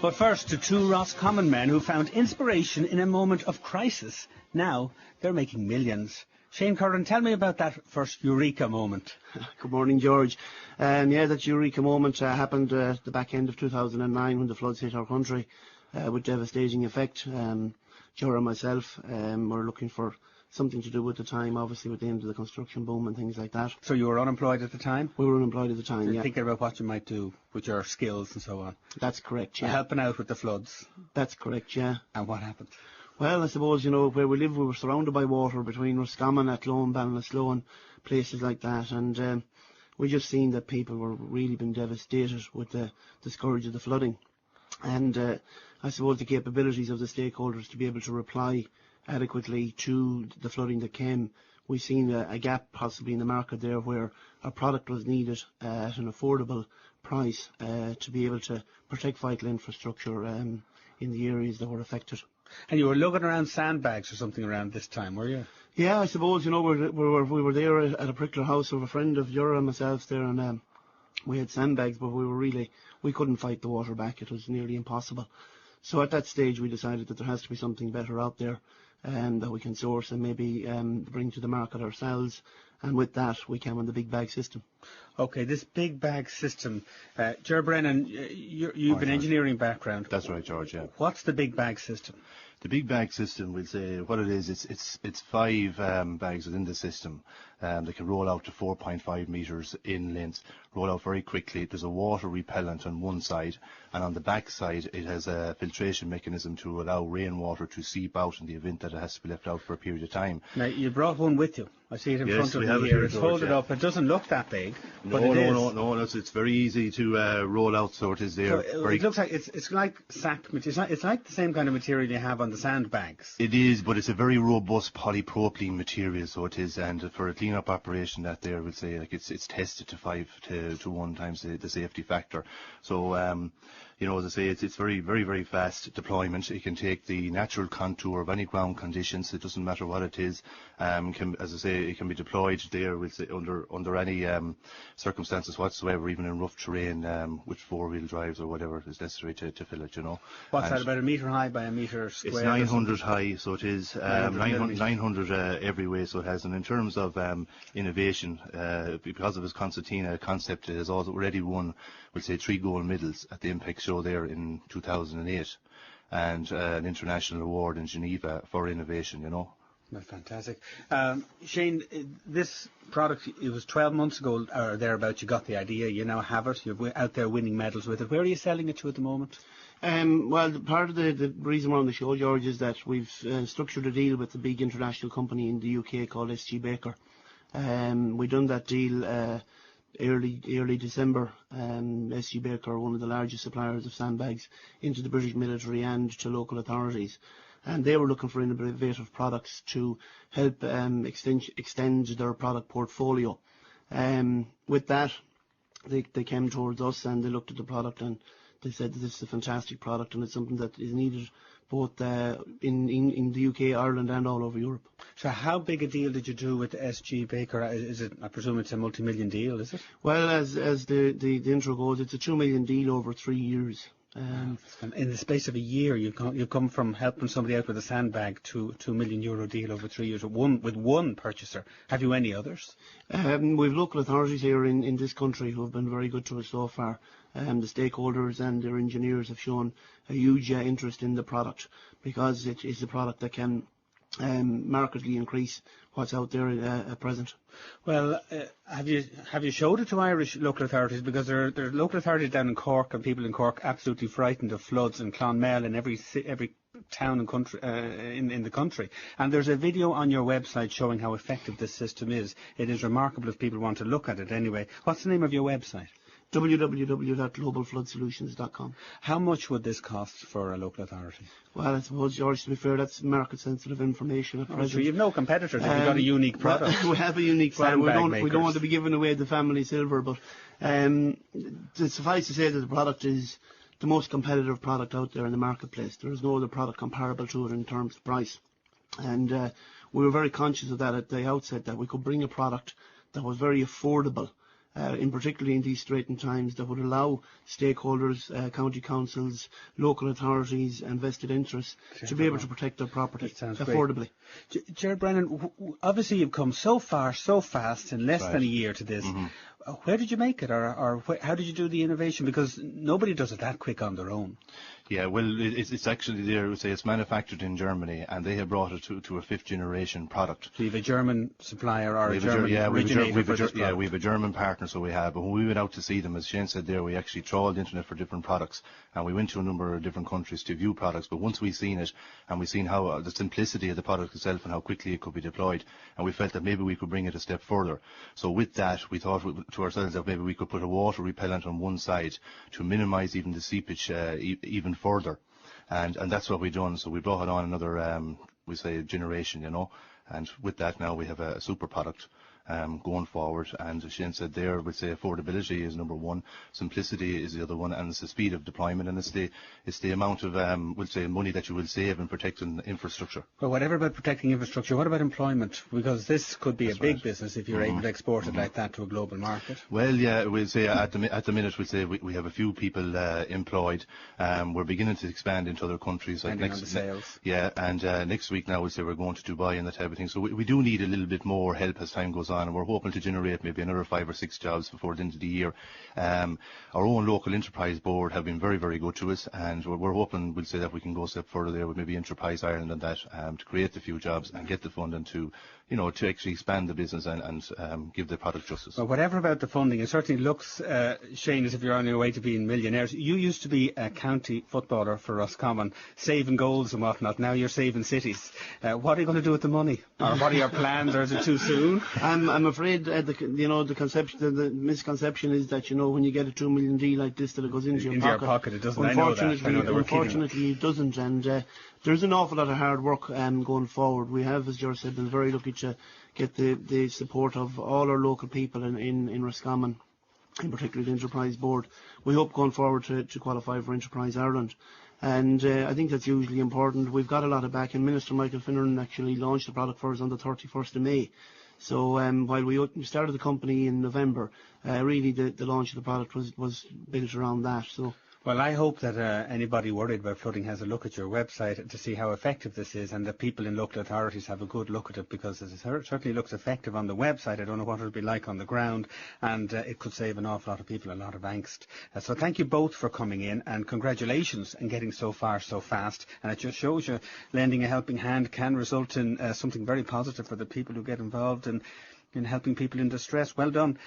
But first, to two Roscommon men who found inspiration in a moment of crisis. Now they're making millions. Shane Curran, tell me about that first eureka moment. Good morning, George. That eureka moment happened at the back end of 2009 when the floods hit our country with devastating effect. Gerard and myself were looking for something to do at the time, obviously with the end of the construction boom and things like that. So you were unemployed at the time? We were unemployed at the time, yeah. Thinking about what you might do with your skills and so on. That's correct, yeah. Helping out with the floods. That's correct, yeah. And what happened? Well, I suppose, where we live, we were surrounded by water between Roscommon, Athlone, Ballinasloe, places like that, and we just seen that people were really being devastated with the scourge of the flooding. And I suppose the capabilities of the stakeholders to be able to reply adequately to the flooding that came, we've seen a gap possibly in the market there where a product was needed at an affordable price to be able to protect vital infrastructure in the areas that were affected. And you were lugging around sandbags or something around this time, were you? Yeah, I suppose, we were there at a particular house of a friend of Gerard and myself there, and we had sandbags, but we couldn't fight the water back. It was nearly impossible. So at that stage we decided that there has to be something better out there that we can source and maybe bring to the market ourselves. And with that, we came on the big bag system. OK, this big bag system. Gerard, Brennan, you've an engineering background. That's right, George, yeah. What's the big bag system? The big bag system, we'll say what it is, it's 5 bags within the system. They can roll out to 4.5 metres in length, roll out very quickly. There's a water repellent on one side, and on the back side it has a filtration mechanism to allow rainwater to seep out in the event that it has to be left out for a period of time. Now, you brought one with you. I see it in front of me here. It's folded up. It doesn't look that big, but it is. No, it's very easy to roll out, so it is there. So it looks like it's like sack material. It's like the same kind of material you have on the sandbags. It is, but it's a very robust polypropylene material, so it is, and for a clean-up operation that there, we'll say, like it's tested to 5 to 1 times the safety factor. So, as I say, it's very, very, very fast deployment. It can take the natural contour of any ground conditions. It doesn't matter what it is. As I say, it can be deployed there, we'll say, under any circumstances whatsoever, even in rough terrain, with 4-wheel drives or whatever is necessary to fill it. What's that, about a metre high by a metre square? It's 900 high, so it is 900 every way. So it has, and in terms of innovation, because of its concertina concept, it has already won, we'll say, 3 gold medals at the Impact Show there in 2008, and an international award in Geneva for innovation. That's fantastic. Shane, this product, it was 12 months ago or thereabouts you got the idea. You now have it. You're out there winning medals with it. Where are you selling it to at the moment? Well, part of the reason we're on the show, George, is that we've structured a deal with a big international company in the UK called SG Baker. We done that deal early December. SG Baker are one of the largest suppliers of sandbags into the British military and to local authorities. And they were looking for innovative products to help extend their product portfolio. With that, they came towards us and they looked at the product and they said that this is a fantastic product and it's something that is needed both in the UK, Ireland and all over Europe. So how big a deal did you do with SG Baker? Is it? I presume it's a multi-million deal, is it? Well, as the intro goes, it's a 2 million deal over 3 years. In the space of a year, you've come from helping somebody out with a sandbag to a €2 million deal over 3 years with one purchaser. Have you any others? We've local authorities here in this country who have been very good to us so far. The stakeholders and their engineers have shown a huge interest in the product because it is a product that can markedly increase what's out there at present. Well, have you showed it to Irish local authorities? Because there are local authorities down in Cork and people in Cork absolutely frightened of floods in Clonmel and every town and country in the country. And there's a video on your website showing how effective this system is. It is remarkable if people want to look at it anyway. What's the name of your website? www.globalfloodsolutions.com. How much would this cost for a local authority? Well, I suppose, George, to be fair, that's market-sensitive information at present. Sure, you have no competitors if you've got a unique product. Well, we have a unique product. We don't want to be giving away the family silver, but suffice to say that the product is the most competitive product out there in the marketplace. There is no other product comparable to it in terms of price. And we were very conscious of that at the outset, that we could bring a product that was very affordable in particularly in these straitened times, that would allow stakeholders, county councils, local authorities and vested interests to be able to protect their property affordably. Gerard, Brennan, obviously you've come so far, so fast in less than a year to this. Where did you make it, or how did you do the innovation? Because nobody does it that quick on their own. Yeah, well, it's actually there. We say it's manufactured in Germany, and they have brought it to a fifth generation product. So you have a German supplier or a German originator for this product? Yeah, we have a German partner, so we have. But when we went out to see them, as Shane said there, we actually trawled the internet for different products, and we went to a number of different countries to view products. But once we seen it, and we seen how the simplicity of the product itself and how quickly it could be deployed, and we felt that maybe we could bring it a step further. So with that, we thought to ourselves that maybe we could put a water repellent on one side to minimise even the seepage even further. And that's what we've done. So we brought it on another, we say, generation, and with that now we have a super product going forward. And as Shane said there, we'd say affordability is number one, simplicity is the other one, and it's the speed of deployment, and it's the amount of we'll say money that you will save in protecting infrastructure. Well, whatever about protecting infrastructure, what about employment? Because this could be a big business if you're able to export it like that to a global market. Well, yeah, we'll say at the minute we'll say we have a few people employed. We're beginning to expand into other countries. Depending on the sales. Yeah, and next week now we'll say we're going to Dubai and that type of thing. So we do need a little bit more help as time goes on, and we're hoping to generate maybe another 5 or 6 jobs before the end of the year. Our own local enterprise board have been very, very good to us, and we're hoping, we'll say, that we can go a step further there with maybe Enterprise Ireland and that, to create the few jobs and get the funding to actually expand the business and give the product justice. Well, whatever about the funding, it certainly looks, Shane, as if you're on your way to being millionaires. You used to be a county footballer for Roscommon, saving goals and whatnot. Now you're saving cities. What are you going to do with the money? Or what are your plans, or is it too soon? I'm afraid the misconception is that when you get a $2 million deal like this, that it goes into your pocket. It doesn't. Unfortunately, it doesn't, and there's an awful lot of hard work going forward. We have, as Gerard said, been very lucky to get the support of all our local people in Roscommon, in particular the Enterprise Board. We hope going forward to qualify for Enterprise Ireland. And I think that's hugely important. We've got a lot of backing. Minister Michael Finneran actually launched the product for us on the 31st of May. So while we started the company in November, really the launch of the product was built around that. So. Well, I hope that anybody worried about flooding has a look at your website to see how effective this is, and that people in local authorities have a good look at it, because it certainly looks effective on the website. I don't know what it'll be like on the ground, and it could save an awful lot of people a lot of angst. So thank you both for coming in, and congratulations on getting so far so fast. And it just shows you lending a helping hand can result in something very positive for the people who get involved in helping people in distress. Well done.